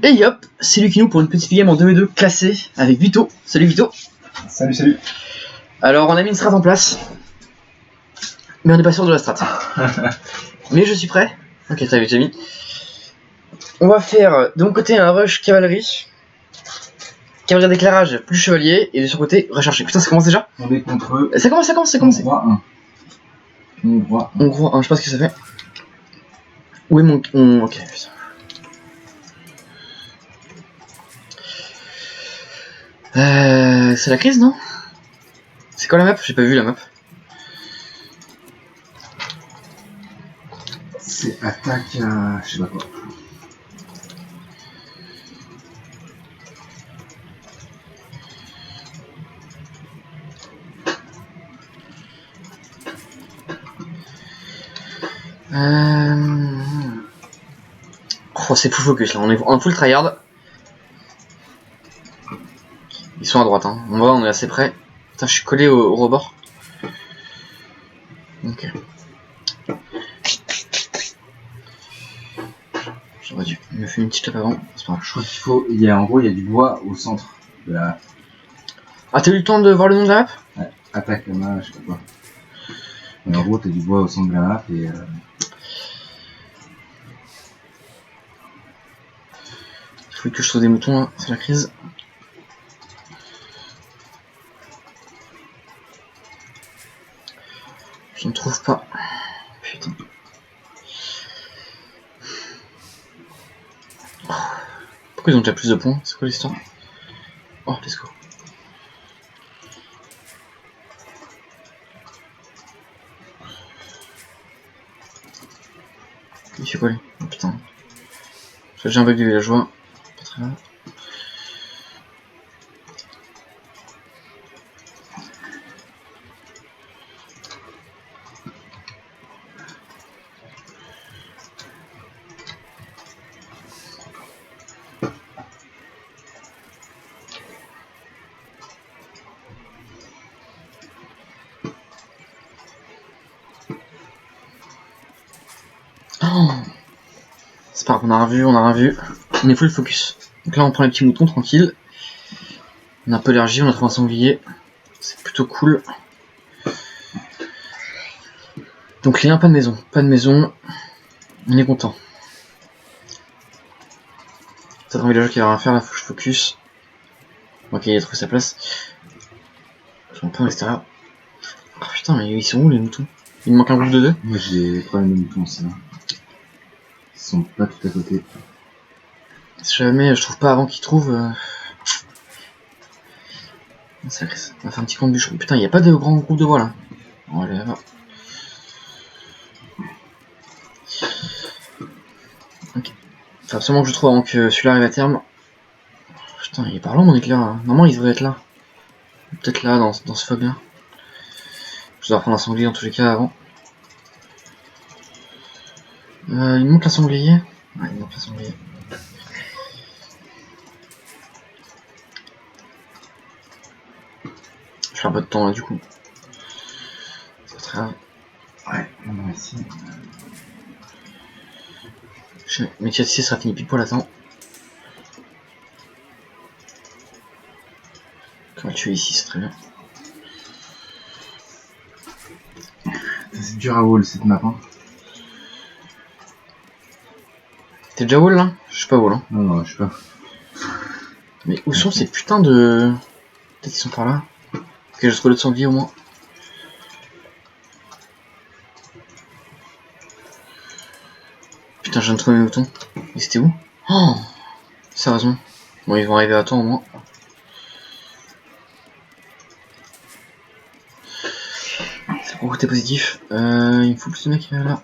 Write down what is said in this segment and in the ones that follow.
Et hop, c'est Lukinou pour une petite game en 2v2 classée avec Vito. Salut Vito. Salut, salut. Alors on a mis une strat en place, mais on n'est pas sûr de la strat. Mais je suis prêt. Ok, t'as vu, j'ai mis. On va faire de mon côté un rush cavalerie, cavalerie d'éclairage plus chevalier, et de son côté rechercher. Putain, ça commence déjà. On est contre eux. Ça commence. Hongrois 1. Hongrois 1. Hongrois 1, je sais pas ce que ça fait. Où est mon... Ok, putain. C'est la crise, non? C'est quoi la map? J'ai pas vu la map. C'est attaque à... je sais pas quoi. Oh, c'est full focus là, on est en full tryhard. Ils sont à droite, hein. On va, on est assez près. Putain, je suis collé au rebord. Ok. J'aurais dû me faire une petite tape avant. C'est pas grave. Je crois qu'il faut... en gros, il y a du bois au centre de la... Ah, t'as eu le temps de voir le nom de la map? Ouais, attaque là, je sais pas quoi. Et en gros, t'as du bois au centre de la map et... Il faut que je trouve des moutons là, c'est la crise. Je ne trouve pas. Putain. Pourquoi ils ont déjà plus de points? C'est quoi l'histoire? Oh, let's go. Il fait quoi lui? Oh putain. J'ai un bug de villageois. Pas très grave. Oh, c'est pas grave, on a rien vu. On est full focus. Donc là on prend les petits moutons tranquille. On a un peu l'énergie, on a trouvé un sanglier. C'est plutôt cool. Donc les 1, pas de maison. Pas de maison. On est content. C'est un villageois qui va rien faire là, faut que je focus. Ok, il a trouvé sa place. Je suis un peu à l'extérieur. Oh putain, mais ils sont où les moutons? Il me manque un groupe de 2. Moi j'ai des problèmes de moutons aussi. Ils sont pas tout à côté. Si jamais je trouve pas avant qu'ils trouvent... C'est la crise. On va faire un petit camp de bûcheron. Putain, il n'y a pas de grand groupe de bois là. On va aller là-bas. Ok. Faut absolument que je trouve avant que celui-là arrive à terme. Putain, il est par là mon éclair là. Normalement il devrait être là. Peut-être là, dans ce fog là. Je dois prendre un sanglier dans tous les cas avant. Il me manque un sanglier. Ouais, il me manque un sanglier. Je fais un peu de temps là du coup. C'est très grave. Ouais, on va essayer. Mais chat ici sera fini pile poil à temps. On va le tuer ici, c'est très bien. C'est dur à wall cette map hein. T'es déjà wall là? Je suis pas wall hein. Non, je sais pas. Mais où sont ces putains de... Peut-être qu'ils sont par là. Ok, je trouve le sanglier au moins. Putain, je viens de trouver mes moutons. Mais c'était où? Oh, sérieusement. Bon, ils vont arriver à temps au moins. C'est le gros côté positif. Il me faut plus de mecs là.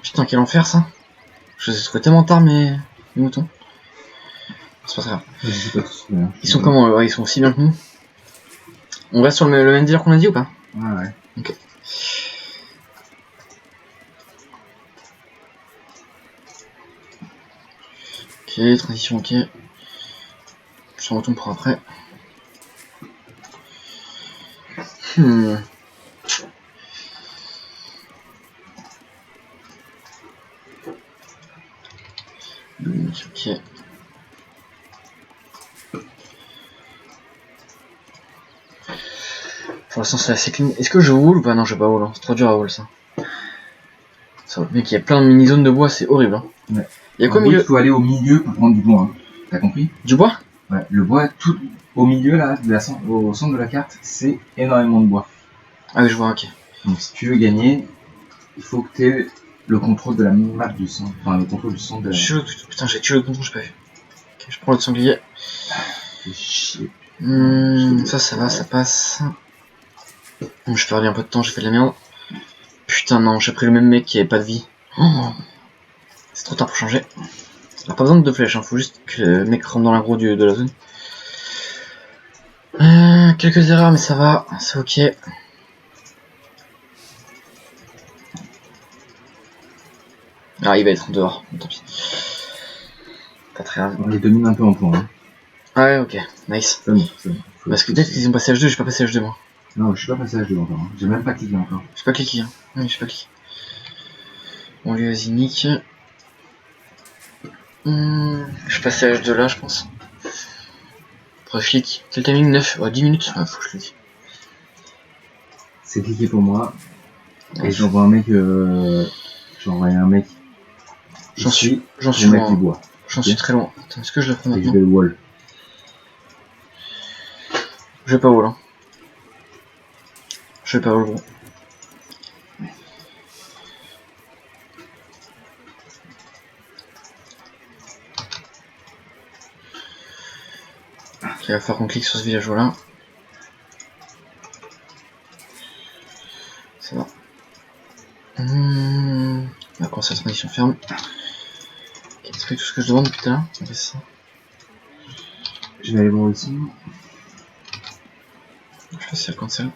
Putain, quel enfer ça. Je les ai trouvés tellement tard mes moutons. C'est pas très grave. Je sais pas tous, mais Ils sont comment? Ouais, ils sont aussi bien que nous. On reste sur le même dealer qu'on a dit ou pas? ouais. Ok. Ok, transition ok. s'en retourne pour après. Hmm. Ok. Pour l'instant c'est assez clean. Est-ce que je roule ou pas? Non, je vais pas roule, hein. C'est trop dur à roule ça. Mec, il y a plein de mini-zones de bois, c'est horrible. Hein. Ouais. Il y a quoi au milieu? Il faut aller au milieu pour prendre du bois. Hein. T'as compris? Du bois? Ouais, le bois tout au milieu là, au centre de la carte, c'est énormément de bois. Ah oui, je vois, ok. Donc si tu veux gagner, il faut que tu aies le contrôle de la map du centre. Enfin, le contrôle du centre de la... Putain, j'ai tué le contrôle, j'ai pas vu. Ok, je prends le sanglier. Fais chier. Ça va, ça passe. Bon, je perds un peu de temps, j'ai fait de la merde. Putain, non, j'ai pris le même mec qui avait pas de vie. Oh, c'est trop tard pour changer. Alors, pas besoin de 2 flèches, hein, faut juste que le mec rentre dans l'aggro de la zone. Quelques erreurs, mais ça va, c'est ok. Ah, il va être en dehors, tant pis. Pas très grave. On les domine un peu en point. Hein. Ah ouais, ok, nice. C'est bon, c'est bon. Parce que peut-être qu'ils ont passé H2, j'ai pas passé H2 moi. Non, je suis pas passé à H2 encore. Hein. J'ai même pas cliqué encore. J'ai pas cliqué, hein. Oui, j'ai pas cliqué. Bon, lui, vas-y, nique. Je passe à H2 là, je pense. Faudrait que je clique. Quel timing? 9? Ouais, 10 minutes? Ouais, faut que je clique. C'est cliqué pour moi. Et j'envoie un mec. J'ai envoyé un mec. J'en suis loin. J'en suis très loin. Attends, est-ce que je le prends Et je maintenant? vais le wall. Je vais pas wall, hein. Je vais pas wall, gros. Ok, il va falloir qu'on clique sur ce villageois là. C'est bon. On va commencer la transition ferme. Est-ce que tout ce que je demande depuis tout à l'heure? Ok, c'est ça. Je vais aller voir ici. Je sais pas si elle cancel.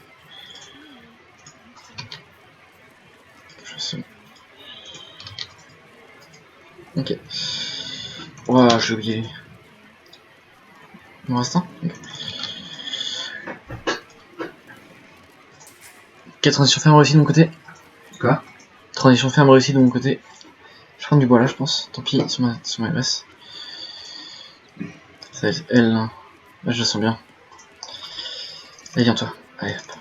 Je sais. Ok. Ouah, j'ai oublié. Il m'en reste un? Ok. Ok, transition ferme réussie de mon côté. Quoi? Transition ferme réussie de mon côté. Je prends du bois là, je pense. Tant pis, sur ma graisse. Ça va être elle. Là, je la sens bien. Allez, viens-toi. Allez, hop.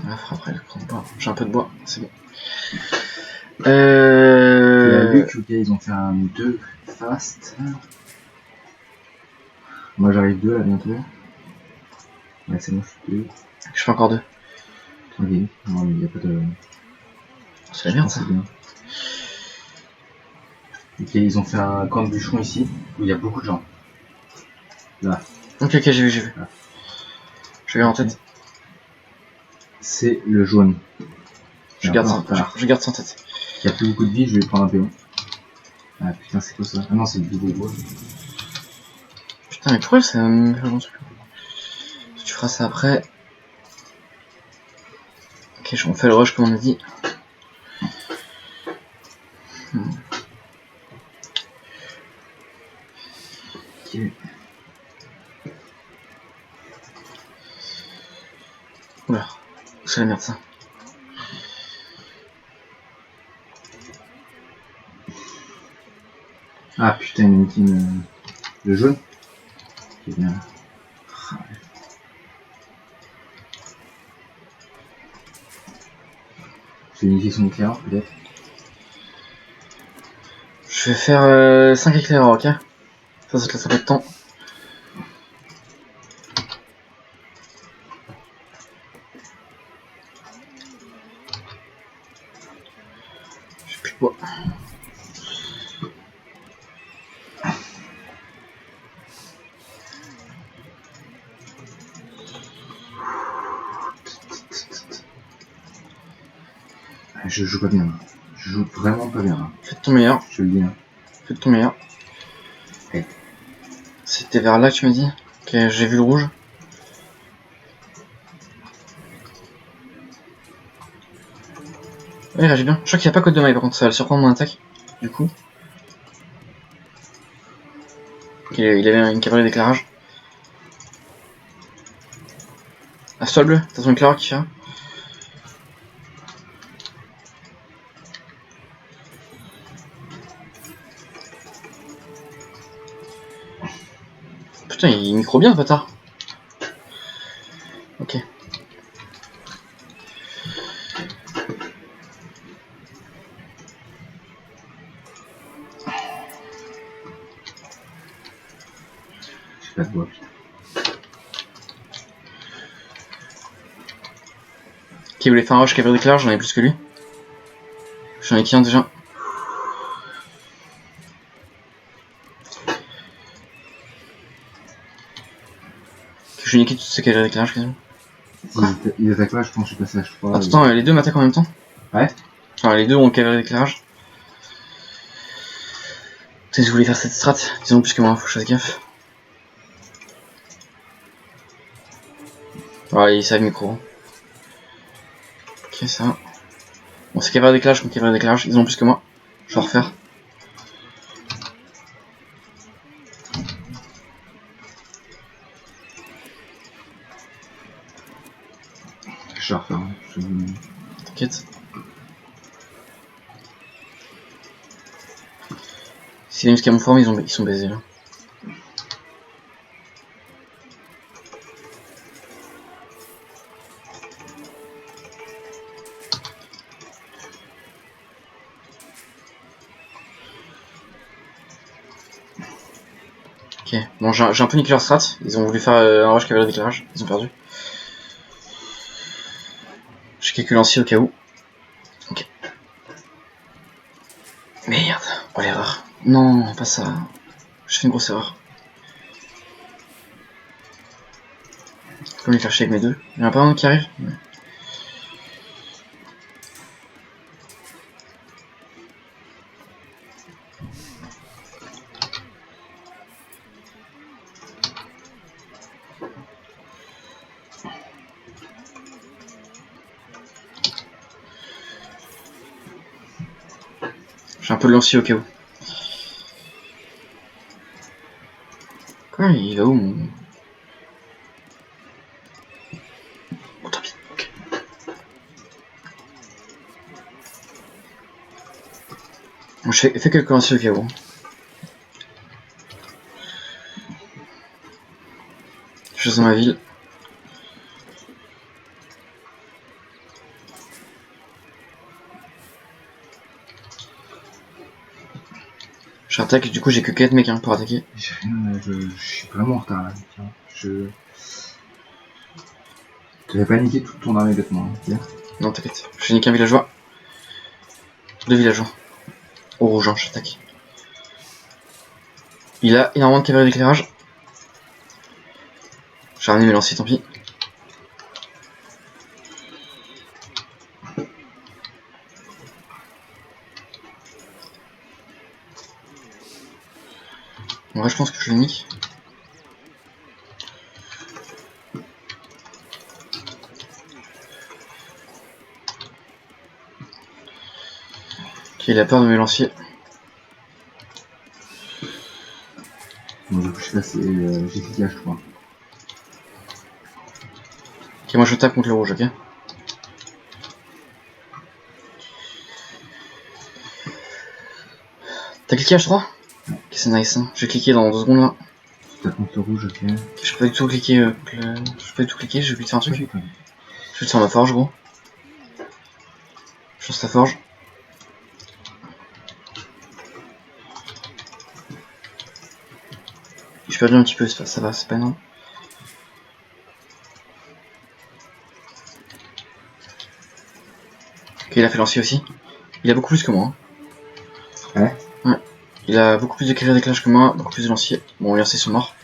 On va faire après le prendre bois. J'ai un peu de bois, c'est bon. Il y a Luc, ok, ils ont fait un 2 fast. Moi j'arrive 2 là bientôt. Ouais, c'est bon, je suis 2. Je fais encore 2. Tranquille, non, mais il n'y a pas de. C'est la merde ça. Bien. Ok, ils ont fait un camp de bûcheron ici où il y a beaucoup de gens. Là. Ok, j'ai vu. Là. Je vais en tête. C'est le jaune. Je garde ça en tête. Il n'y a plus beaucoup de vie, je vais prendre un péon. Ah putain, c'est quoi ça? Ah non, c'est le vidéo de bois. Putain, mais pourquoi ça me fait un truc? Tu feras ça après. Ok, on fait le rush comme on a dit. Ok. Oula, c'est la merde ça. Ah putain, il y a le jaune. Ok, bien. Je vais unifier son éclaireur peut-être. Je vais faire 5 éclaireurs, ok? Ça te laisse un peu de temps. J'ai plus de bois. Je joue pas bien. Je joue vraiment pas bien. Fais de ton meilleur. Je te le dis. Hein. Fais de ton meilleur. Okay. C'était vers là que tu m'as dit? Ok, j'ai vu le rouge. Ouais, il réagit bien. Je crois qu'il n'y a pas code de maille par contre, ça va le surprendre mon attaque. Du coup. Ok, il avait une cavalerie d'éclairage. Assois bleu, t'as ton éclaireur qui fait. Putain, il micro bien, bâtard. Ok. J'ai pas de bois. Qui voulait faire un rush cavalier d'éclairage, j'en ai plus que lui. J'en ai qui un déjà. Je niqué toutes ces cavaliers d'éclairage quasiment. Ils attaquent là, je pense que je suis passé à H3. Attends, les deux m'attaquent en même temps? Ouais. Enfin, les deux ont le cavalier d'éclairage. Si je voulais faire cette strat, ils ont plus que moi, faut que je fasse gaffe. Ouais, ils savent micro. Ok, ça. Bon, c'est cavalier d'éclairage contre cavalier d'éclairage, ils ont plus que moi. Je vais refaire. Je vais refaire. T'inquiète. Si les jusqu'à mon forme, ils sont baisés là. Ok, bon, j'ai un peu niqué leur strat. Ils ont voulu faire un rush cavalier d'éclairage, ils ont perdu. J'ai quelques lanciers au cas où. Ok. Merde, oh l'erreur. Non, pas ça. J'ai fait une grosse erreur. Je peux me faire chier avec mes deux. Il y en a pas un qui arrive? Ouais. J'ai un peu de lancier au cas où. Quoi, il va où mon... Oh tant pis, ok. Bon, je fais quelques lanciers au cas où. Je suis dans ma ville. J'attaque, du coup j'ai que 4 mecs hein, pour attaquer. J'ai rien, je suis vraiment en retard là. Tiens, je vais pas niquer toute ton armée bêtement. Hein, non t'inquiète, j'ai niqué un villageois. 2 villageois. Au rouge, hein, j'attaque. Il a énormément de cavalerie d'éclairage. J'ai ramené mes lanciers, tant pis. En vrai je pense que je le nique. Ok, il a peur de mes lanciers. Bon, du coup, je sais pas, j'ai cliqué H3. Ok, moi je tape contre le rouge, ok. T'as cliqué H3? Ok, c'est nice, hein. Je vais cliquer dans 2 secondes là. Tu tapes contre le rouge, ok. Je peux pas du tout cliquer, je peux pas du tout cliquer, je vais vite faire un truc. Okay, Je vais te faire ma forge, gros. Je lance ta forge. J'ai perdu un petit peu, ça va, c'est pas énorme. Ok, il a fait lancer aussi. Il a beaucoup plus que moi. Hein. Ouais. Ouais. Il a beaucoup plus de cavaliers d'éclairage que moi, beaucoup plus de lanciers. Bon, les lanciers sont morts.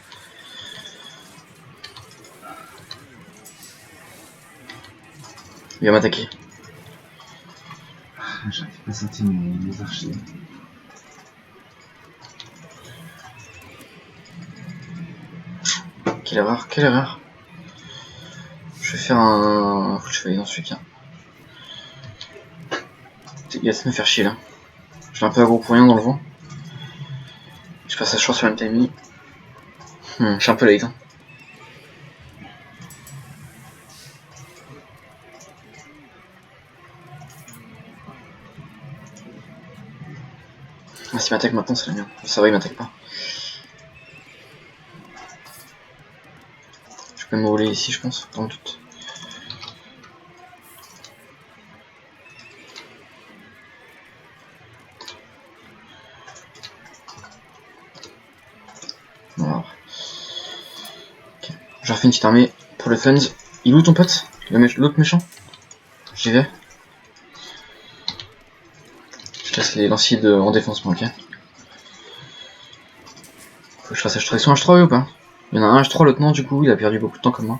Il va m'attaquer. J'arrive pas à sortir mes archers. Quelle erreur, quelle erreur. Je vais faire un... Faut que je fasse dans celui-ci. Il va se me faire chier là. J'ai un peu aggro pour rien dans le vent. Je passe à short sur le timing. Je suis un peu late. Hein. Ah, s'il m'attaque maintenant, c'est la merde. Ça va, il m'attaque pas. Je peux me rouler ici, je pense, dans le doute. Voilà. Okay. J'ai refait une petite armée pour le fun. Il est où ton pote? L'autre méchant? J'y vais. Je laisse les lanciers en défense, ok. Faut que je fasse H3. Ils sont H3 ou pas? Il y en a un H3, l'autre non, du coup, il a perdu beaucoup de temps comme moi.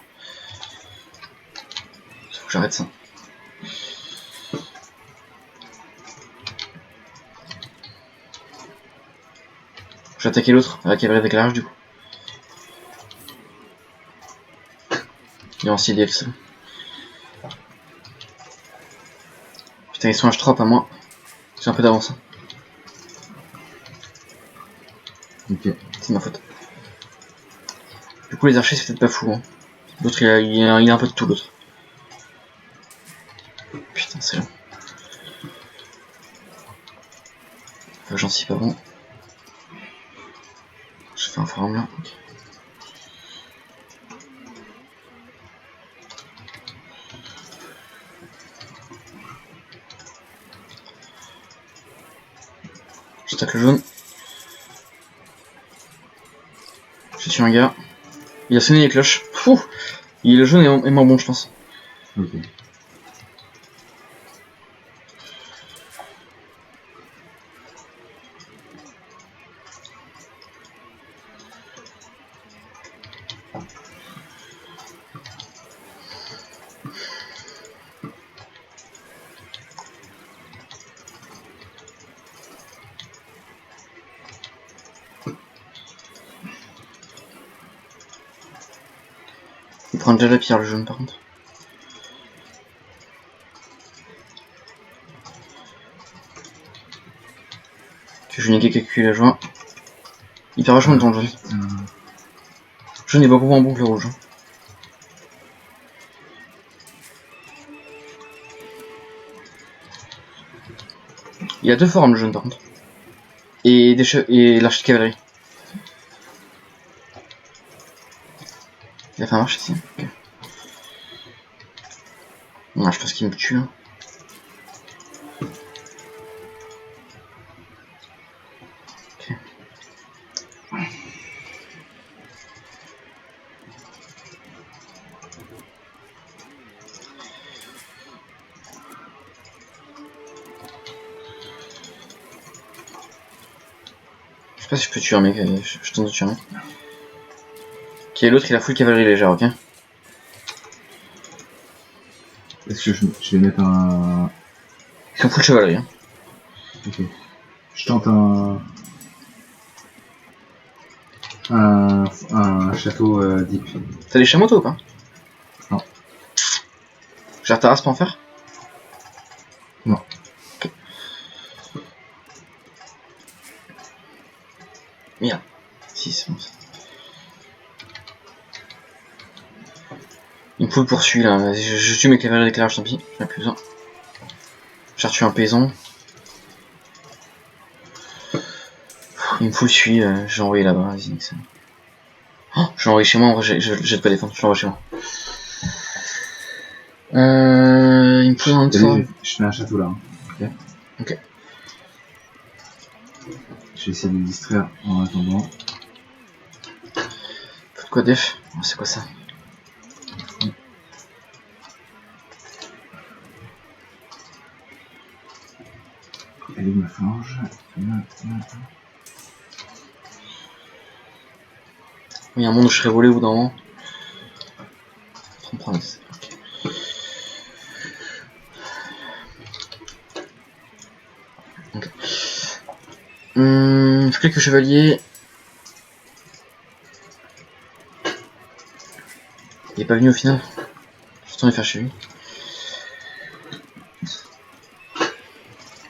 Faut que j'arrête ça. Je vais attaquer l'autre, avec cavalerie d'éclairage du coup. Il est en CDF ça. Putain, ils sont H3, pas moi. J'ai un peu d'avance. Ok. C'est ma faute. Du coup, les archers, c'est peut-être pas fou. Hein. L'autre, il a un peu de tout, l'autre. Putain, c'est long. Faut que j'en suis pas bon. Je fais un forum là. Okay. J'attaque le jaune. J'ai tué un gars. Il a sonné les cloches. Fou. Le jaune est moins bon, je pense. Ok. Il prend déjà la pierre, le jaune, par contre. Je vais niquer quelques la joie. Il perd vachement de temps, le jaune. Le jaune est beaucoup moins bon que le rouge. Hein. Il a deux forums, le jaune, par contre. Et l'archer de cavalerie. Il a fait un marche ici. Okay. Non, je pense qu'il me tue. Hein. Okay. Je sais pas si je peux tuer un mec, je tente de tuer un mec. Ok, l'autre il a full cavalerie légère, ok. Est-ce que je vais mettre un... Ils sont full chevalerie. Hein. Ok. Je tente un château deep. T'as des chameaux toi ou pas? Non. J'ai ta race pour en faire? Non. Ok. Merde. Si, c'est bon ça. Il me faut le poursuit là, je tue mes cavaliers d'éclairage, tant pis, j'en ai plus besoin. J'ai retué un paysan. Il me faut le suit, j'ai envoyé là-bas, vas-y, nique ça. Oh, je l'ai envoyé chez moi, en vrai, je vais pas défendre, je l'envoie chez moi. Il me faut un autre fort. Je fais un château là. Ok. Ok. Je vais essayer de le distraire en attendant. Faut de quoi def? Oh, c'est quoi ça? Elle est où ma flange? Il y a un monde où je serais volé au bout d'un moment. 33, ok. Ok. Quelques chevaliers. Il est pas venu au final. Je retourne faire chez lui.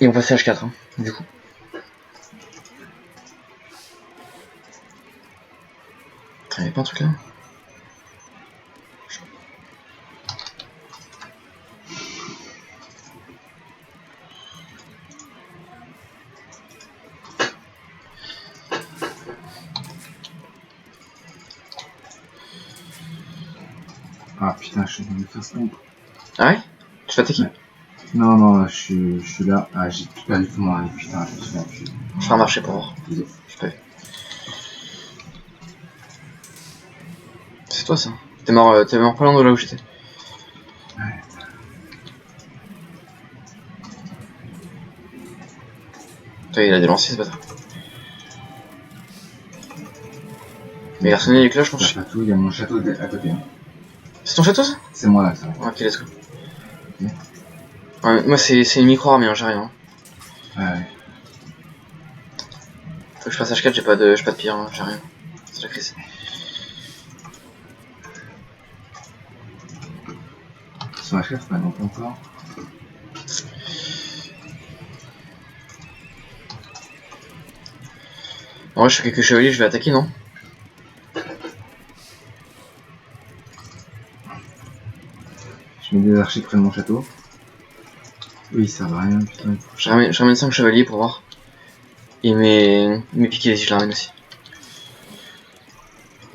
Et on passe à H4, hein, du coup. Il n'y avait pas un truc là? Ah putain, je suis dans le face pompe. Ah ouais? Tu vas attaquer? Non, non, je suis là. Ah, j'ai tout perdu tout mon arrive. Putain, je suis là. Je fais un marché pour voir. Désolé. Je peux. C'est toi ça? T'es mort pas loin de là où j'étais. Ouais. Toi, il a délancé ce bâtard. Mais il a sonné les cloches, mon chien. Il y a mon château à côté. Hein. C'est ton château ça? C'est moi là, ça. Ok, let's go. Okay. Ouais, moi c'est une micro-armée, hein, j'ai rien. Ouais. Faut que je fasse H4, j'ai pas de pire, hein, j'ai rien. C'est la crise. Sur la chef, non, pas encore. En vrai, je fais quelques chevaliers, je vais attaquer, non? Je mets des archers près de mon château. Oui, ça va rien, putain. Je ramène 5 chevaliers pour voir. Et mes piquets, si je les ramène aussi.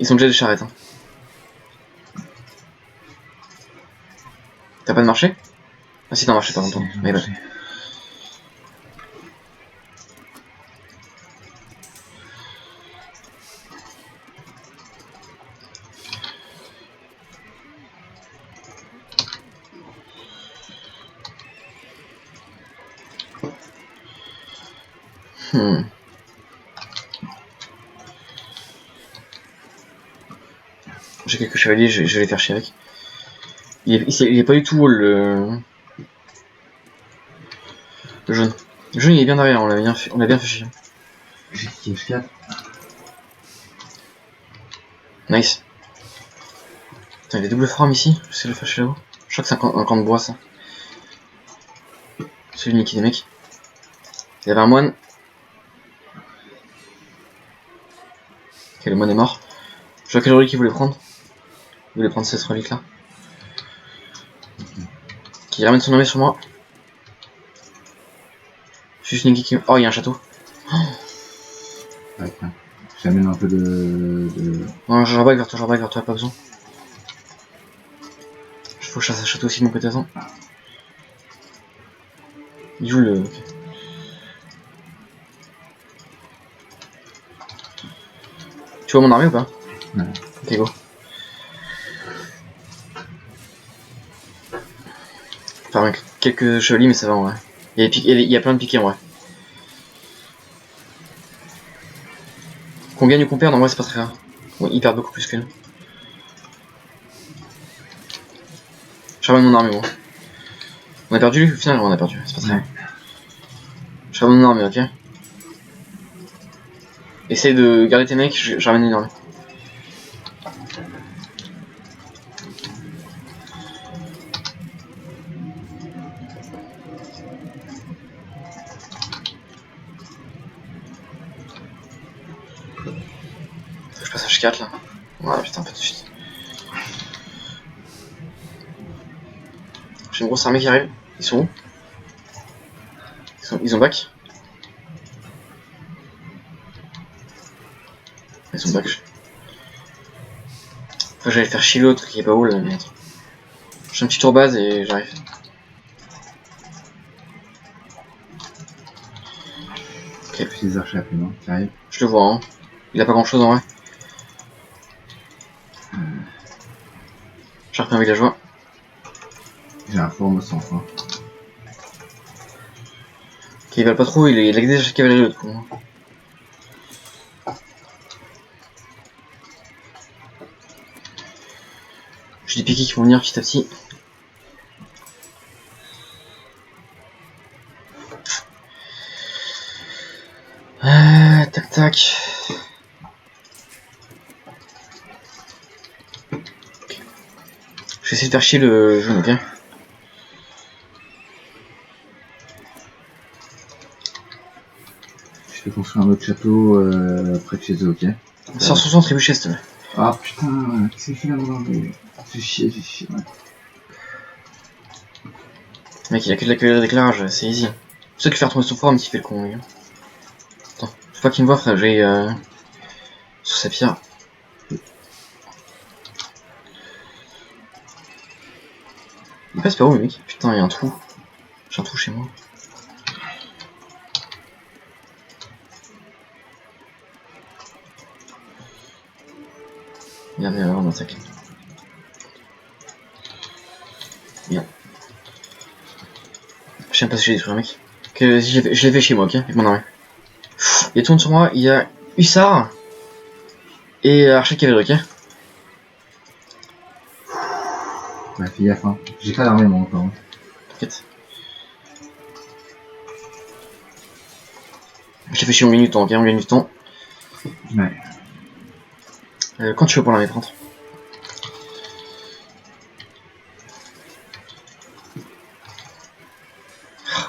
Ils sont déjà des charrettes, hein. T'as pas de marché? Ah si, t'as un marché, pardon. Mais bah. J'ai quelques chevaliers, je vais les faire chier avec. Il est pas du tout le jaune. Le jaune il est bien derrière, on l'a bien fait chier. J'ai cliqué F4. Nice. Putain, il y a des doubles formes ici, je sais le fâcher là-haut. Je crois que c'est un camp de bois ça. C'est lui niquer des mecs. Il y avait un moine. Ok, le moine est mort. Je vois quelle relique il voulait prendre. Il voulait prendre cette relique là. Qui ramène son armée sur moi. Juste niquer qui... Oh, il y a un château. Ouais, tiens. J'amène un peu de... Non, je rebague vers toi, pas besoin. Il faut que je chasse un château aussi de mon côté, attends. Il joue le... Okay. Tu vois mon armée ou pas? Ouais. Ok, go. Enfin, quelques chevaliers, mais ça va en vrai. Il y a plein de piquets en vrai. Qu'on gagne ou qu'on perde, en vrai, c'est pas très grave. Bon, ils perdent beaucoup plus que nous. Je ramène mon armée, moi. On a perdu, au final, on a perdu, c'est pas très grave. Je ramène mon armée, ok? Essaye de garder tes mecs, je ramène une armée. Faut que je passe H4 là. Voilà, putain, pas tout de suite. J'ai une grosse armée qui arrive. Ils sont où? Ils ont back. Ils ont back. Faut que j'aille faire chier l'autre qui est pas où là, mais attends. Je fais un petit tour base et j'arrive. Ok. Plus des archers après, non? Qui arrive. Je le vois, hein. Il a pas grand chose en vrai. J'ai repris un villageois. J'ai un fort, moi, sans foi. Ok, il va pas trop, il a que des cavaleries l'autre coup. Hein. J'ai des piquets qui vont venir petit à petit. Tac tac. Je vais essayer de faire chier le jaune, ok? Je vais construire un autre château près de chez eux, ok? 160 trébuchets, s'il te plaît. Ah putain, qu'est-ce qu'il fait là, mon armée? J'ai chier, ouais. Mec, il a que de la cavalerie d'éclairage, c'est easy. C'est que faire tomber son forum s'il fait le con, lui. Attends, faut pas qu'il me voit, frère, j'ai sur sa pierre. Il passe par où, le mec? Putain, il y a un trou. J'ai un trou chez moi. Merde, on attaque. Bien. Je sais même pas si j'ai détruit un mec. Que je l'ai fait chez moi, ok? Avec mon armée. Il tourne sur moi, il y a Hussard et Archer Cavalerie, ok? Ouais, fais gaffe, hein. J'ai pas d'armée moi encore. T'inquiète. Je l'ai fait chez on gagne du temps, ok? On gagne du temps. Ouais. Quand tu veux pour l'armée, prendre.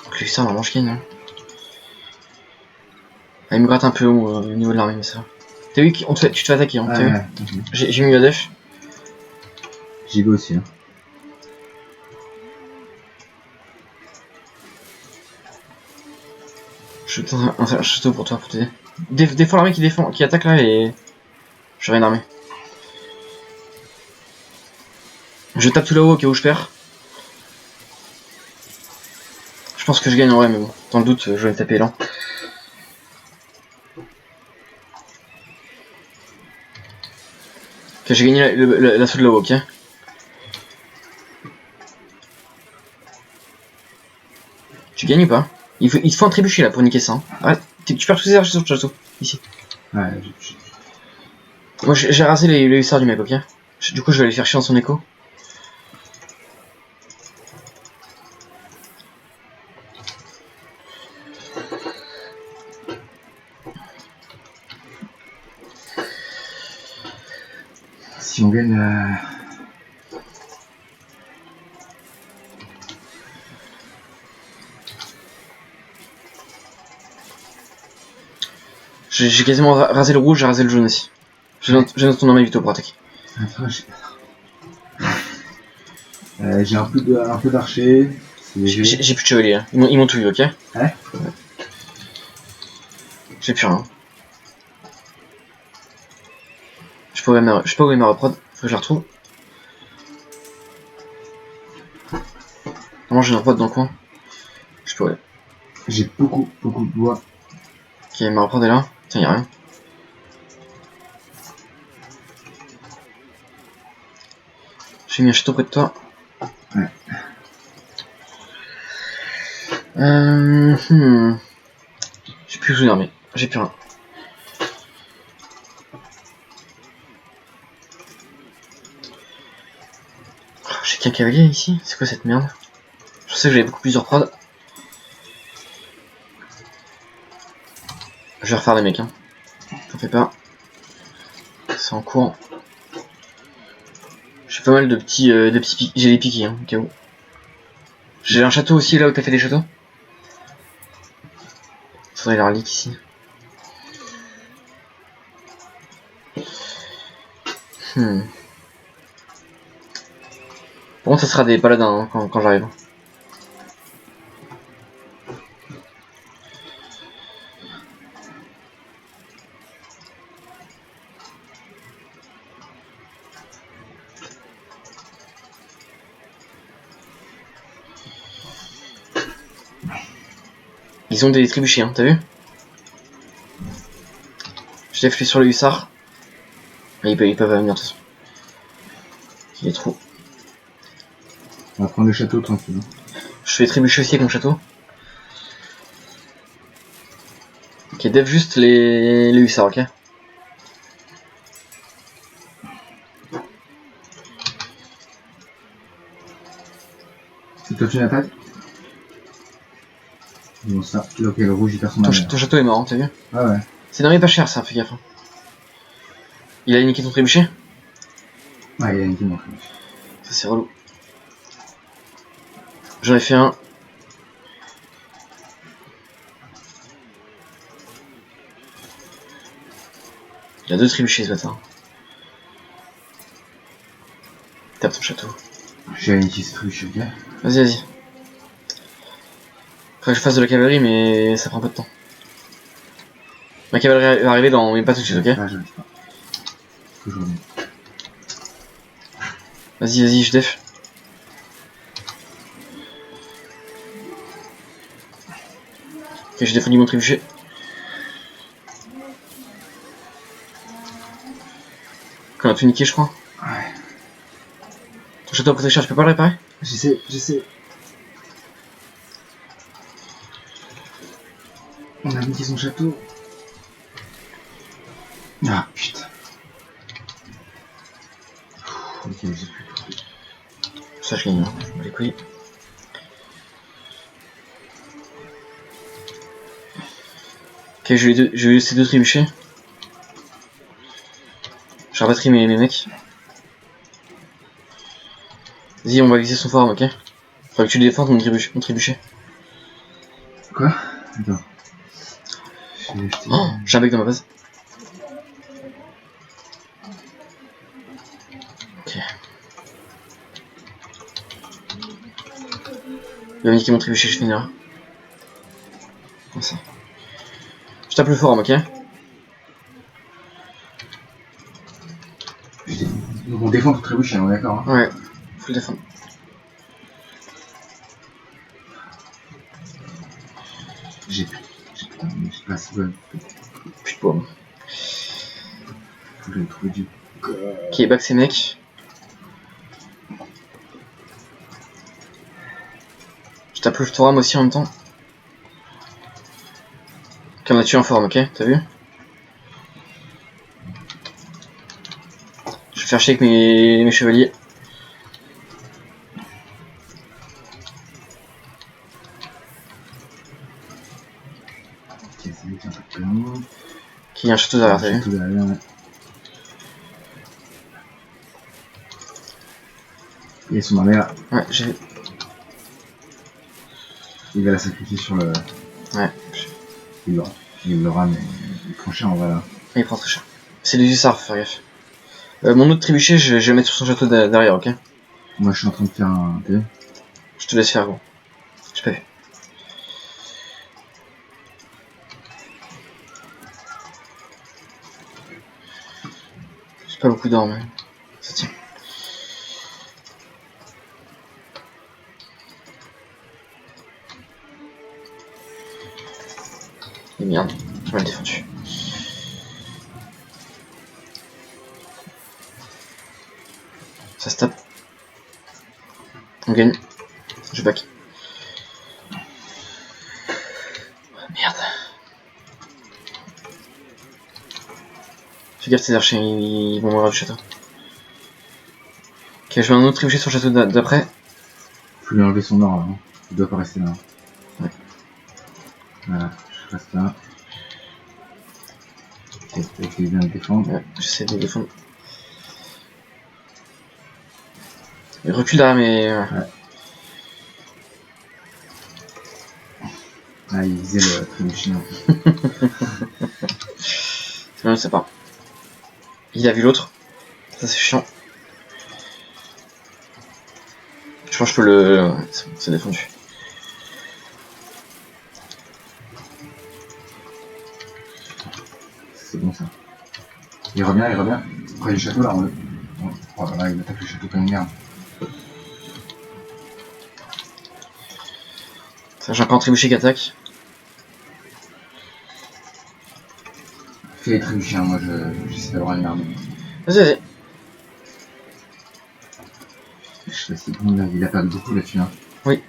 Donc les Hussards, normalement, je gagne, hein. Ah, il me gratte un peu au niveau de l'armée, mais ça va. T'as vu, tu te fais attaquer, hein? T'as vu? Okay. J'ai mis la def. J'y vais aussi, hein. Je vais tenter un château pour toi, pour t'aider. Défends l'armée qui attaque là et... J'aurai une armée. Je tape tout là-haut au cas où je perds. Je pense que je gagne en vrai, mais bon, dans le doute, je vais taper là. Ok, j'ai gagné l'assaut de là-haut, ok. Tu gagnes ou pas? Il te faut un trébuchet là pour niquer ça. Hein. Arrête, tu perds tous ces archers sur le château, ici. Ouais, Moi j'ai rasé les hussards du mec, ok. Du coup je vais aller faire chier dans son écho. Si on gagne... J'ai quasiment rasé le rouge, j'ai rasé le jaune aussi. J'ai notre ton armée vite pour attaquer. Attends, j'ai un peu d'archer. J'ai plus de chevaliers, hein. Ils m'ont tout eu, ok. Ouais. J'ai plus rien. Je sais pas où est ma reprod, faut que je la retrouve. Normalement j'ai une reprod dans le coin. Je pourrais. J'ai beaucoup de bois. Ok, ma reprod est là. Tiens, y'a rien. J'ai mis un château près de toi. Ouais. J'ai plus une armée. J'ai plus rien. J'ai qu'un cavalier ici. C'est quoi cette merde? Je sais que j'avais beaucoup plusieurs prods. Je vais refaire les mecs, hein. T'en fais pas. C'est en cours. J'ai pas mal de petits pics. J'ai des piquets, hein, au cas où. J'ai un château aussi là où t'as fait des châteaux. Faudrait la relique ici. Par contre, ça sera des paladins hein, quand j'arrive. Ils ont des trébuchets, hein, t'as vu? Je l'ai fait sur le hussard. Mais ils peuvent venir de toute façon. Il est trop. On va prendre le château tranquille. Je fais trébucher aussi avec mon château. Ok, dev juste les hussards, ok. C'est toi tu n'attaques? Bon ça, ok le rouge il perd son armée. Ton château est mort, hein, t'as vu? Ah ouais. C'est une armée pas cher ça, fais gaffe. Hein. Il a niqué ton trébuchet? Ouais, il a niqué mon trébuchet. Ça c'est relou. J'en ai fait un. Il a deux trébuchets ce bâtard. Tape ton château. J'ai niqué ce trébuchet, ok. Vas-y. Faudrait que je fasse de la cavalerie, mais ça prend pas de temps. Ma cavalerie va arriver dans... mais pas tout de suite, ok? Ah, j'arrive pas. Faut que je revienne. Vas-y, je def. Ok, j'ai défendu mon trébuchet. On a tout niqué, je crois. Ouais. Ton château a coûté cher, je peux pas le réparer? J'essaie. On a niqué son château. Ah putain. Ok, j'ai plus. Ça, je gagne, hein. Je me les couilles. Ok, je vais laisser 2 trébuchets. Je rabatterai mes mecs. Vas-y, on va viser son forum, ok? Faudra que tu défendes mon trébuchet. Quoi? Attends. Oh, j'ai un bec dans ma base. Ok. Il va niquer mon trébuchet, je finirai. Comme ça. Je tape le forum, ok? Donc on défend tout trébuchet, on est d'accord, hein? Ouais, faut le défendre. J'ai pas assez bonne. Plus de poids. Faut que je trouve du. Ok, back ces mecs. Je tape le forum aussi en même temps. Ok, on a tué un forum, ok? T'as vu? Je vais faire chier avec mes chevaliers. Ok, c'est lui qui est un peu plus long. Ok, il y a un château derrière, t'as vu? Château derrière, ouais. Et son mère. Ouais, j'ai vu. Il va la sacrifier sur le. Ouais. Il l'aura, mais il prend cher en vrai là. Il prend très cher. C'est des hussards, faut faire gaffe. Mon autre trébuchet, je vais le mettre sur son château derrière, ok? Moi je suis en train de faire un. Je te laisse faire, gros. J'ai pas vu. J'ai pas beaucoup d'or, mais ça tient. Et merde, j'ai mal défendu. Ça se tape. On gagne. Je back. Merde. Fais gaffe, tes archers, ils vont mourir du château. Ok, je mets un autre trébuchet sur le château d'après. Faut lui enlever son or là, hein. Il doit pas rester là. Ouais. Voilà, je reste là. Ok, essayer bien de défendre. Ouais, j'essaie de défendre. Il recule derrière, mais. Ouais. Ah, il visait le trébuchet un peu. C'est bien, je sais pas. Il a vu l'autre. Ça, c'est chiant. Je pense que je peux le. Ouais, c'est défendu. C'est bon ça. Il revient. Près du château là, oh là là, il attaque le château comme une merde. J'ai encore un trébuchet qui attaque. Fais les trébuchets, hein, moi j'essaie d'avoir une arme. Vas-y. Je sais pas si bon, il a perdu beaucoup là-dessus. Hein. Oui.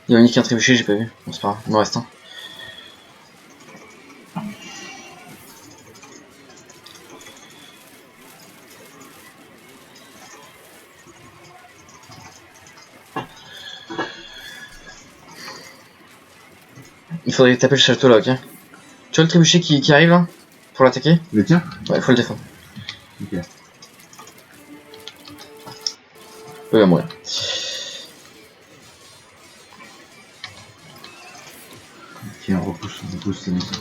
Il y a unique un trébuchet, j'ai pas vu. Bon, c'est pas grave, il m'en reste un. Il faudrait taper le château là, ok? Tu vois le trébuchet qui arrive là? Pour l'attaquer? Le tien? Ouais, faut le défendre. Ok. Il va mourir. Ok, on repousse, c'est bon ça.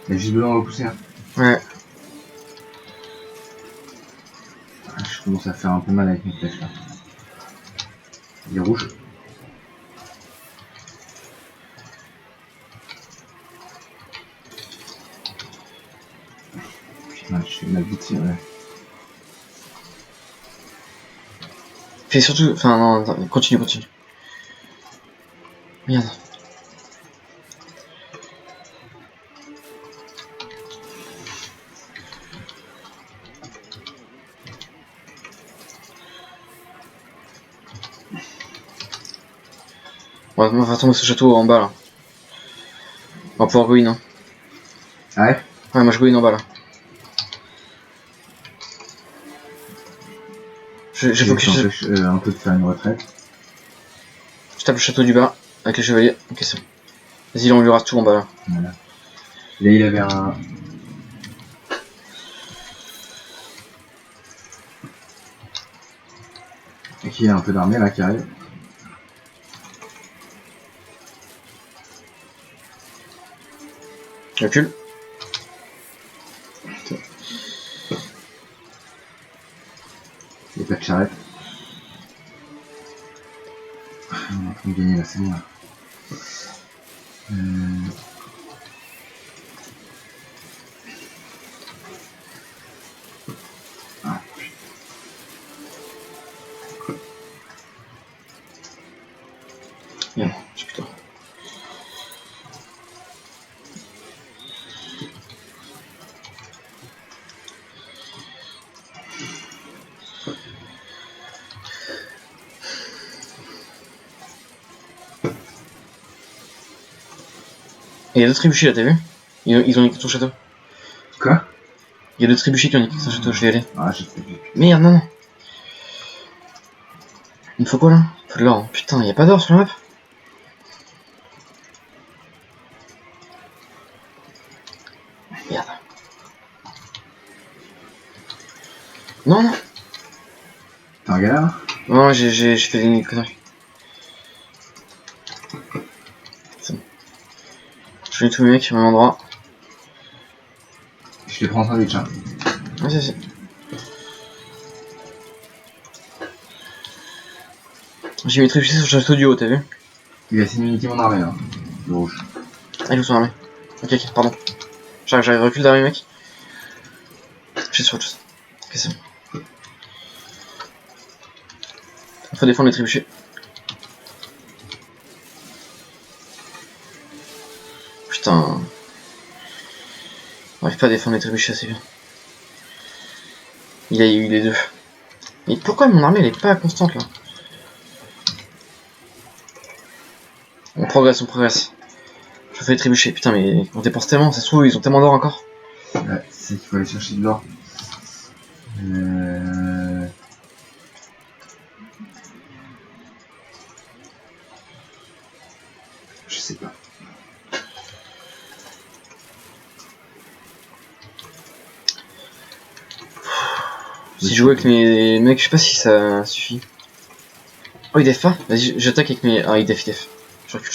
Il y a juste besoin de repousser. Hein. Ouais. Ah, je commence à faire un peu mal avec mes flèches là. Il est rouge. Ouais, je suis mal vite, ouais. Fais surtout. Enfin, non, attends, continue. Merde. On va tomber ce château en bas là. On va pouvoir go in. Hein. Ah ouais? Ouais, moi je go in en bas là. J'ai focus. Un peu de faire une retraite. Je tape le château du bas avec les chevaliers. Ok, c'est bon. Vas-y, on lui rase tout en bas là. Voilà. Là, il avait un. Et qui a un peu d'armée là qui arrive. Recule. Il n'y a pas de charrette. On est en train de gagner là, c'est bon là. Ah, Bien, putain. Il y a deux trébuchets là, t'as vu? Ils ont niqué ton château. quoi? Il y a deux trébuchets qui ont niqué ton château, je vais y aller. Ah, j'ai fait. Merde, non. Il me faut quoi là? Il faut de l'or. Putain, y a pas d'or sur la map. Merde. Non. T'es en galère? Non, j'ai fait des conneries. C'est bon. Je vais tous mes mecs au même endroit. Je les prends en sandwich, hein. Vas-y. J'ai mis trébuchés sur le château du haut, t'as vu? Il a signifié mon armée là. Le rouge. Ah, il est où son armée? Ok, pardon. J'arrive, recule derrière mes mecs. J'ai sur autre chose. Ok, c'est bon. Faut défendre les trébuchets. Putain. On arrive pas à défendre les trébuchets assez bien. Il a eu les deux. Mais pourquoi mon armée elle est pas constante là? On progresse. Je fais les trébuchets. Putain, mais on dépense tellement, ça se trouve, ils ont tellement d'or encore. Ouais, c'est qu'il faut aller chercher de l'or. Je sais pas. Si je joue avec mes mecs, je sais pas si ça suffit. Oh, il def pas? Vas-y, j'attaque avec mes. Ah, il def. Je recule.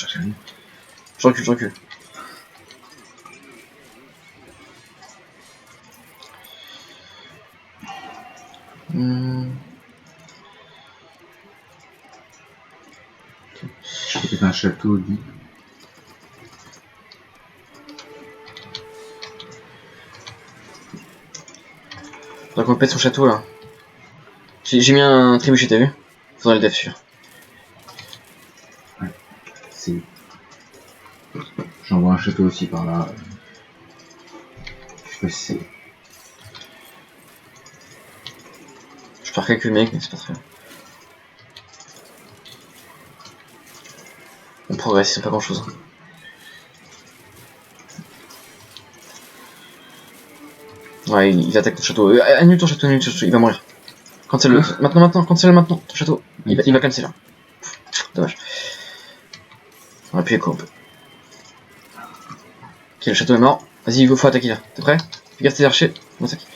C'est un château dit. Faudrait qu'on pète son château là. J'ai mis un trébuchet, t'as vu? Faudrait le def sûr. Ouais, c'est. J'envoie un château aussi par là. Je sais pas si c'est. Je perds quelques mecs, mais c'est pas très grave. On progresse, c'est pas grand chose. Ouais, il attaque ton château. Annule ton château, il va mourir. Cancel-le. Maintenant, cancel-le ton château. Il va cancel là. Dommage. On va appuyer quoi un peu. Ok, le château est mort. Vas-y, il faut attaquer là. T'es prêt? Fais gaffe tes archers. On attaque.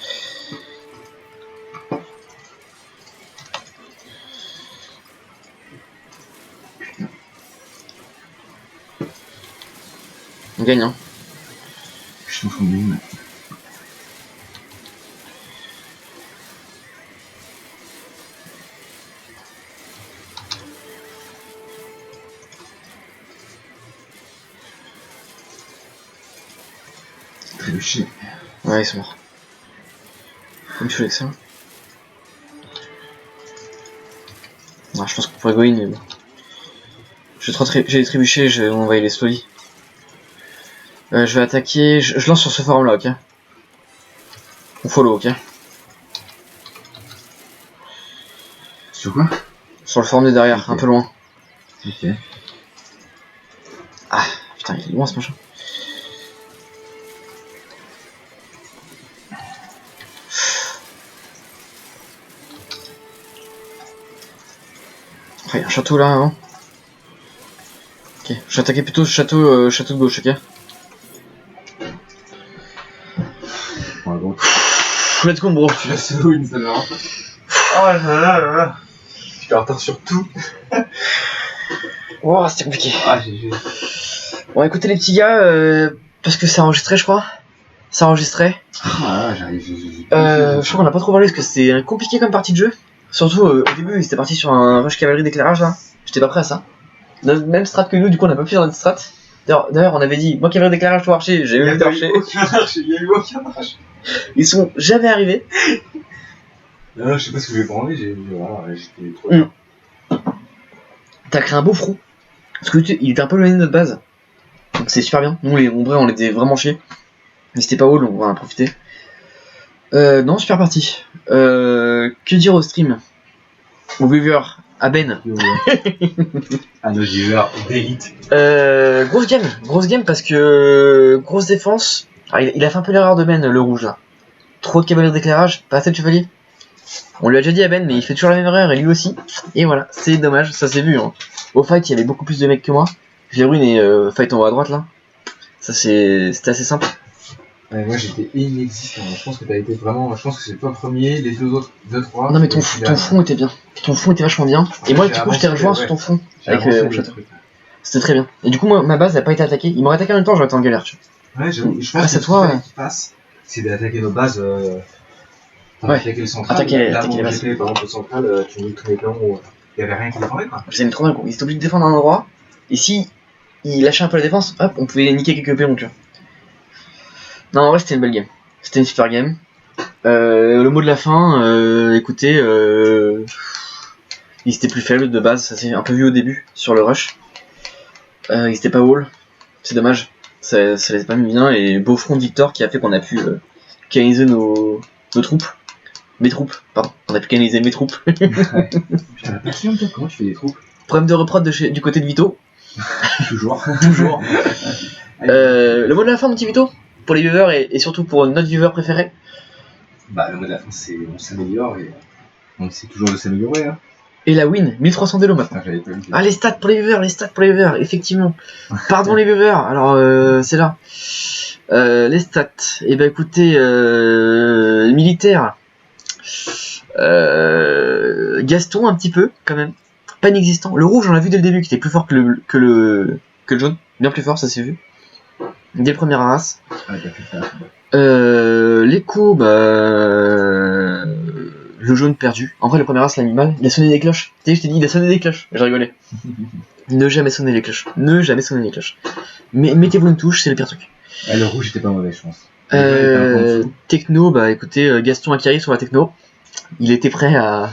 On gagne, hein. Je suis en train de gagner. Trébuchet. Ouais, ils sont morts. Comme je fais avec ça. Ah, je pense qu'on pourrait go in, mais bon. J'ai trébuché, on va y aller slowly. Je vais attaquer, je lance sur ce forum là, ok. On follow, ok. Sur quoi? Sur le forum de derrière, okay. Un peu loin. Ok. Ah, putain, il est loin ce machin. Après, il y a un château là avant. Ok, je vais attaquer plutôt ce château, château de gauche, ok. Ouais, bon. Let's go, bro. Tu laisses où une ça va. Oh là là. Je suis en retard sur tout. Oh, c'était compliqué. Ah, j'ai. Bon, écoutez les petits gars, parce que c'est enregistré, je crois. C'est enregistré. Ah, j'arrive. Je crois qu'on a pas trop parlé parce que c'était compliqué comme partie de jeu. Surtout au début, c'était parti sur un rush cavalerie d'éclairage là. J'étais pas prêt à ça. Même strat que nous, du coup, on a pas pu faire notre strat. D'ailleurs, on avait dit, moi cavalerie d'éclairage, toi archer, j'ai même vu archer. Il y a eu aucun archer. Ils sont jamais arrivés. Non, je sais pas ce que je vais prendre, j'étais trop bien. T'as créé un beau front. Parce que il était un peu loin de notre base. Donc c'est super bien. Nous, en vrai, on était vraiment chiés. Mais c'était pas haut, donc on va en profiter. Non, super parti. Que dire au stream? Au viewer, à Ben. À nos viewers d'élite. Grosse game parce que grosse défense. Alors, il a fait un peu l'erreur de Ben, le rouge là. Trop de cavaliers d'éclairage, pas assez de chevaliers. On lui a déjà dit à Ben, mais il fait toujours la même erreur et lui aussi. Et voilà, c'est dommage, ça s'est vu. Hein. Au fight, il y avait beaucoup plus de mecs que moi. Je les ruine et fight en haut à droite là. Ça c'était assez simple. Ouais, moi j'étais inexistant. Je pense que t'as été vraiment. Je pense que c'est toi premier, les deux autres, 2-3. Non mais ton fond était bien. Ton fond était vachement bien. Et moi du coup je t'ai rejoint sur ton fond avec le château. C'était très bien. Et du coup moi ma base n'a pas été attaquée. Il m'aurait attaqué en même temps, j'aurais été en galère. Tu vois. Ouais, je pense que toi, ce qui passe, c'est d'attaquer nos bases. Ouais, attaquer le central. Attaquer les bases. Par exemple le central, tu mets tous les plans où il y avait rien qui défendait quoi. Ils avaient trop bien quoi. Ils étaient obligés de défendre un endroit. Et si ils lâchaient un peu la défense, hop, on pouvait niquer quelques pérons, tu vois. Non en vrai c'était une belle game. C'était une super game. Le mot de la fin, écoutez, ils étaient plus faibles de base, ça s'est un peu vu au début sur le rush. Ils étaient pas wall, c'est dommage, ça les a pas mis bien et beau front de Victor qui a fait qu'on a pu canaliser nos troupes. Mes troupes, pardon, on a pu canaliser mes troupes. Putain, la passion, toi, comment tu fais des troupes? Problème de reprod du côté de Vito. Toujours. Toujours. Le mot de la fin, mon petit Vito, pour les viewers et surtout pour notre viewer préféré. Bah, le mot de la fin, c'est on s'améliore et on essaie toujours de s'améliorer. Hein. Et la win, 1300 d'élo maintenant. Ah, les stats pour les viewers, effectivement. Pardon les viewers, alors c'est là. Les stats, et ben écoutez, militaire, Gaston un petit peu, quand même. Pas inexistant. Le rouge, on l'a vu dès le début, qui était plus fort que le jaune. Bien plus fort, ça s'est vu. Dès le premier race. Les coups, le jaune perdu. En vrai, le premier race l'a mis mal. Il a sonné des cloches. Tu sais, je t'ai dit, il a sonné des cloches. J'ai rigolé. Ne jamais sonner les cloches. Ne jamais sonner les cloches. Mais mettez-vous une touche, c'est le pire truc. Le rouge était pas mauvais, je pense. Techno, bah écoutez, Gaston Akiri sur la techno. Il était prêt à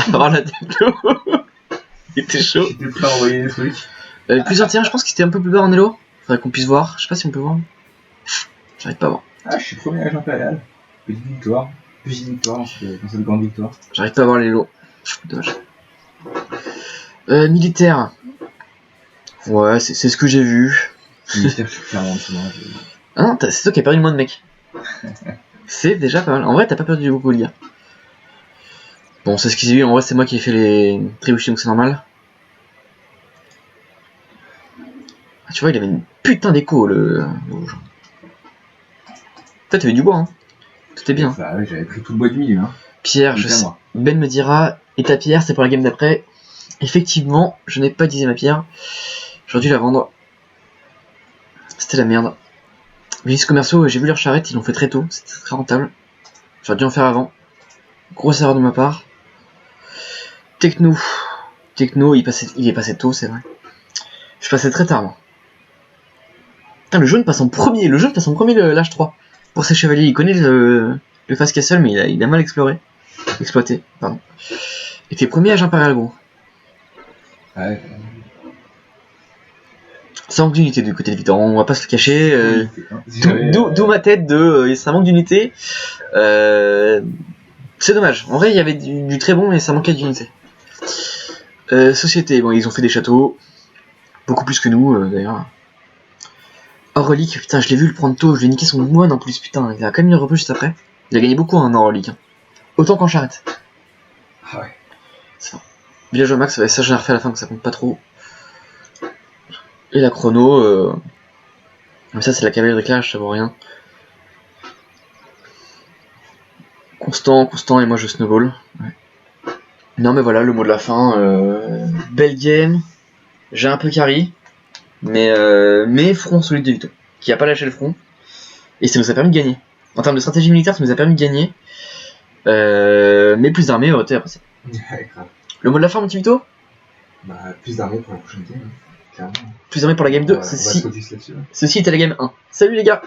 avoir la techno. Il était chaud. J'étais prêt à envoyer des trucs. Plusieurs tirs, je pense qu'il était un peu plus bas en elo. Faudrait qu'on puisse voir. Je sais pas si on peut voir. J'arrive pas à voir. Ah, je suis premier âge impérial. Petite victoire. Petite victoire dans cette grande victoire. J'arrive pas à voir les lots. Dommage. Militaire. Ouais, c'est ce que j'ai vu. Militaire, je suis clairement en dessous. Ah non, c'est toi qui as perdu le moins de mecs. C'est déjà pas mal. En vrai, t'as pas perdu beaucoup de gars. Bon, c'est ce qui s'est vu. En vrai, c'est moi qui ai fait les trébuchés, donc c'est normal. Ah, tu vois, il avait une putain d'écho, le rouge. Toi, t'avais du bois, hein. Tout est bien. Bah ouais, j'avais pris tout le bois du milieu. Hein. Pierre, je sais. Ben me dira, et ta pierre, c'est pour la game d'après. Effectivement, je n'ai pas utilisé ma pierre. J'aurais dû la vendre. C'était la merde. Milices commerciaux, j'ai vu leur charrette, ils l'ont fait très tôt. C'était très rentable. J'aurais dû en faire avant. Grosse erreur de ma part. Techno, il est passé tôt, c'est vrai. Je passais très tard, moi. Putain, le jaune passe en premier, l'âge 3. Pour ses chevaliers, il connaît le Fast Castle, mais il a mal exploité. Pardon. Et fait premier âge impérial, gros. Ouais. Ça manque d'unité du côté de Victor, on va pas se le cacher. J'avais, D'où ma tête de ça manque d'unité. C'est dommage. En vrai, il y avait du très bon, mais ça manquait d'unité. Société, bon, ils ont fait des châteaux. Beaucoup plus que nous, d'ailleurs. Or relique, putain, je l'ai vu le prendre tôt, je l'ai niqué son moine en plus, putain, il a quand même mis le repos juste après. Il a gagné beaucoup en or relique. Hein. Autant qu'en charrette. Ah ouais. C'est fort. Villageois max, ça j'en ai refait à la fin, que ça compte pas trop. Et la chrono, mais ça c'est la cavalerie clash, ça vaut rien. Constant, et moi je snowball. Ouais. Non mais voilà, le mot de la fin. Belle game. J'ai un peu carry. Mais front solide de Vito. Qui a pas lâché le front. Et ça nous a permis de gagner. En termes de stratégie militaire, ça nous a permis de gagner. Mais plus d'armées après ça. Ouais, grave. Le mot de la fin, mon petit Vito? Bah, plus d'armées pour la prochaine game, clairement. Plus d'armées pour la game 2. On va se focus là-dessus. Ceci était la game 1. Salut les gars!